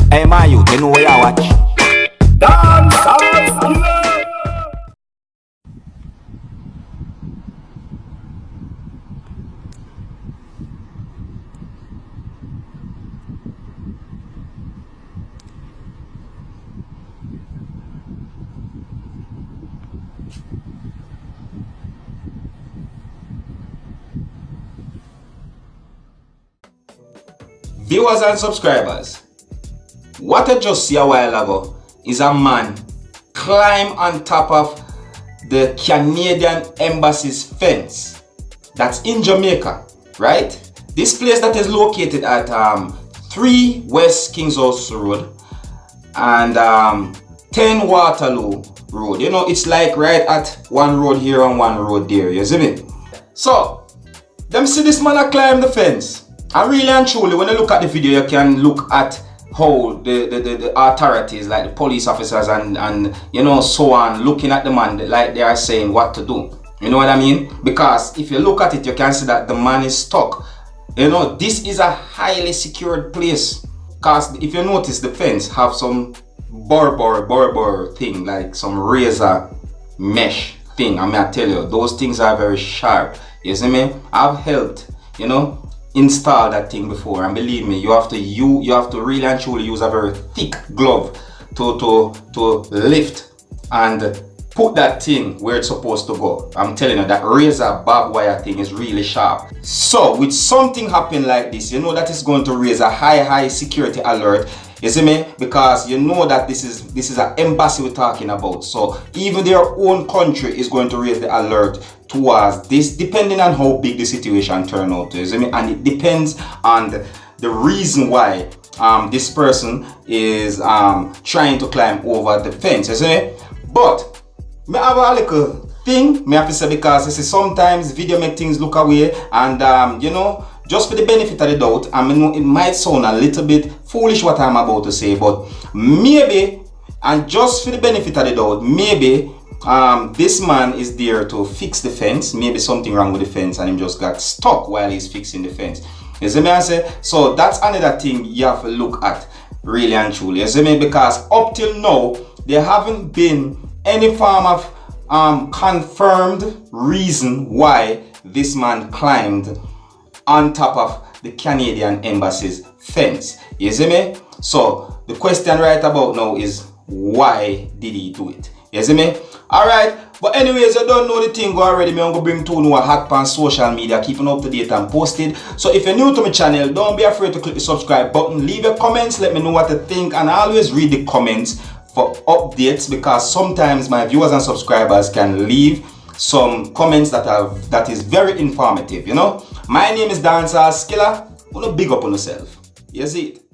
Hey my youth, you know where you watch? Dancehall. Viewers and subscribers, what I just see a while ago is a man climb on top of the Canadian Embassy's fence that's in Jamaica, right? This place that is located at 3 West Kingston Road and 10 Waterloo Road. You know, it's like right at one road here and one road there, you see me? So, them see this man a climb the fence. And really and truly, when you look at the video, you can look at how the authorities, like the police officers and you know, so on, looking at the man like they are saying what to do. You know what I mean? Because if you look at it, you can see that the man is stuck. You know, this is a highly secured place. Because if you notice, the fence have some burr thing, like some razor mesh thing. I mean, I tell you, those things are very sharp. You see me? I've helped, you know, install that thing before, and believe me, you have to really and truly use a very thick glove to lift and put that thing where it's supposed to go. I'm telling you, that razor barbed wire thing is really sharp. So with something happen like this, you know that it's going to raise a high security alert. You see me? Because you know that this is an embassy we're talking about. So even their own country is going to raise the alert towards this, depending on how big the situation turn out to. You see me? And it depends on the reason why this person is trying to climb over the fence. You see me? But me have a little thing me have to say, because you see, sometimes video make things look away, and you know, just for the benefit of the doubt, I mean, it might sound a little bit foolish what I'm about to say, but maybe, and just for the benefit of the doubt, maybe this man is there to fix the fence. Maybe something wrong with the fence and he just got stuck while he's fixing the fence. You see me I say? So that's another thing you have to look at, really and truly. You see me? Because up till now, there haven't been any form of confirmed reason why this man climbed on top of the Canadian Embassy's fence. You see me? So the question right about now is, why did he do it? You see me? Alright, but anyways, you don't know the thing already. I'm going to bring to a hot pan social media, keeping up to date and posted. So if you're new to my channel, don't be afraid to click the subscribe button. Leave your comments, let me know what you think, and I always read the comments for updates, because sometimes my viewers and subscribers can leave some comments that is very informative, you know. My name is Dancehall. Skilla. Wanna big up on yourself. You see it?